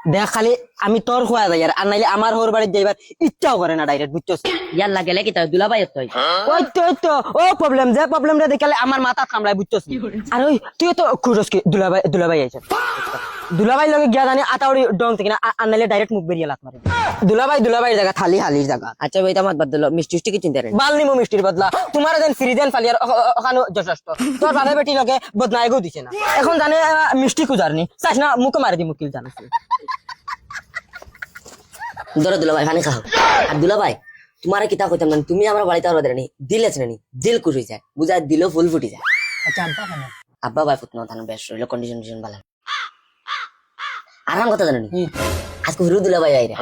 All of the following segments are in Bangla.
দেখ খালি আমি তোর খোয়া যাই আর নাইলে আমার হোর বাড়িতে যাইবার ইচ্ছাও করে না ডাইরেক্ট বুঝছস ইয়াল্লা গেলে কি তাই দুলাভাই তো ওই তো ও প্রবলেম যে প্রবলেমটা দেখালে আমার মাথা কামড়ায় বুঝছস আর ওই তুই তো খুঁজস কি দুলাভাই আইছে দুলাভাই লগে গিয়া জানি আতাউরি ডং থেকে না আর নাইলে ডাইরেক্ট মুখ বেরিয়ে লাত মারে দুলাভাইর জায়গা থালি হালির জায়গা আচ্ছা ভাই তোমার বাদ দিল মিষ্টি টিষ্টি কি চিন্তা রে বাল নিমু মিষ্টির বদলা তোমার যেন ফ্রি দেন ফালিয়ার ওখানে যথেষ্ট তোর বাবা বেটি লগে বদনাইগো দিছে না এখন জানে মিষ্টি কুজারনি চাস না মুখে মারি দি মুকিল জানাস ধরো দুলাভাই পানি খাও আর দুলাভাই তোমার কিতা কইতাম না তুমি আমার বাড়িতে আর দেনি দিল আছে নানি দিল খুশ হয়ে যায় বুঝা দিল ফুল ফুটি যায় আচ্ছা আব্বা কেন আব্বা ভাই ফুটনো থানা বেশ রইল কন্ডিশন ভালো আরাম কথা জানি আজকে হুরু দুলাভাই আইরা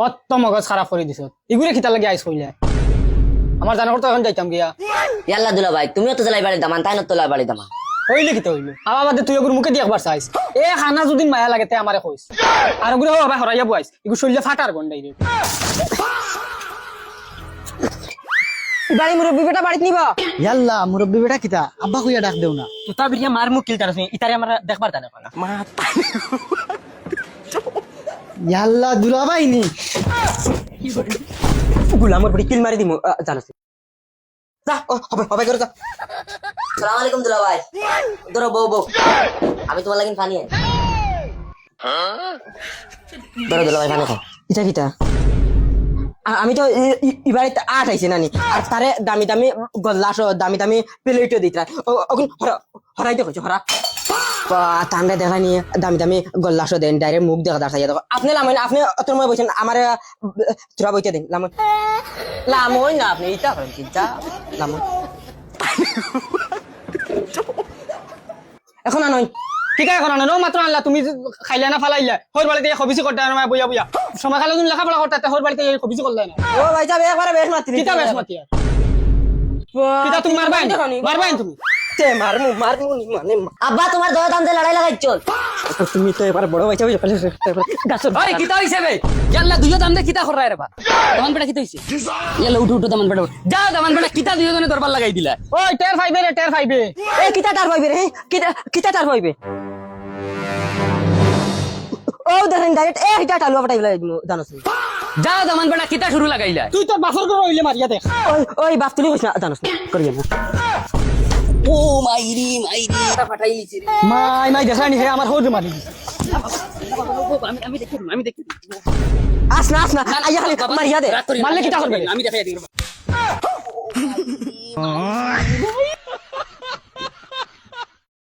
অত মগজ খারাপ করে দিছ এগুলো খিতা লাগে আইস কইলে আমার জানা করতে এখন যাইতাম গিয়া ইয়াল্লা দুলাভাই তুমিও তো জলাই বাড়ি দামান তাই না তোলা বাড়ি দামা হইলে কি হইলো আমার বাদে তুই ওগুর মুখে দিয়ে একবার চাইস এ খানা যদি মায়া লাগে তাই আমারে কইস আর ওগুলো বাবা হরাইয়া বুয়াইস এগুলো শরীরে ফাটার গন্ডাই রে বাড়ি মুরব্বি বেটা বাড়িতে নিবা ইয়াল্লা মুরব্বী বেটা কিতা আব্বা কইয়া ডাক দেও না তো তা বিরিয়া মার মুখ কিল তারছ ইতারে আমরা দেখবার জানা না মা ইয়াল্লা দুলাভাই নি গুলামর বড়ি কিল মারি দিমু জানাস যা হবে করে যা সালাম আলাইকুম দুলাভাই ধরো বউ আমি তোমার লাগিন পানি ধরো দুলাভাই পানি খাও ইটা কিটা আমি তো ইবারে আট আইছি নানি আর তারে দামি দামি গল্লাস দামি দামি প্লেটও দিতরা ওগুন হরাইতে কইছো হরা তান্ডা দেখা নিয়ে দামি দামি গল্লাসও দেন ডাইরেক্ট মুখ দেখা দাঁড়াইয়া দেখো আপনি লামইন আপনি অত সময় বলছেন আমার তোরা বইতে দিন লামই না আপনি ইটা করেন কি যা লামই এখন আনই ঠিক আছে এখন আনো মাত্র আনলা তুমি খাইলা না ফালাইলা হোর বাড়িতে খবিসি করতে না বইয়া বইয়া সময় খালে তুমি লেখাপড়া করতে হোর বাড়িতে খবিসি করলে না ও ভাই যা একবারে বেশ মাতি কিটা বেশ মাতি কিটা তুমি মারবাই তুমি তে মারমু মানে আব্বা তোমার দয়া দাম লড়াই লাগাই চল তুমি তো এবার বড় ভাই গাছ ওই কিতা হইছে বে ইয়াল্লা দুইও দাম দে কিতা করায় রে বা দামান বেটা কিতা হইছে ইয়াল্লা উঠু দামান বেটা যা দামান বেটা কিতা দুইও জনে দরবার লাগাই দিলা ওই টের ফাইবে রে টের ফাইবে এ কিতা টার ফাইবে রে কিতা টার ফাইবে ও দেখেন ডাইরেক্ট এ হিটা টালুয়া পাঠাই জানোস যা দামান বেটা কিতা শুরু লাগাইলা তুই তো বাফর করে হইলে মারিয়া দেখ ওই বাপ তুলি কইছ না জানোস করিয়া না ও মাইরি ফাটাই লিছি রে মাই দেখানি হে আমার হোজ মারি আমি দেখি আস না আইয়া খালি মারিয়া দে মারলে কিটা করবে আমি দেখাই দিই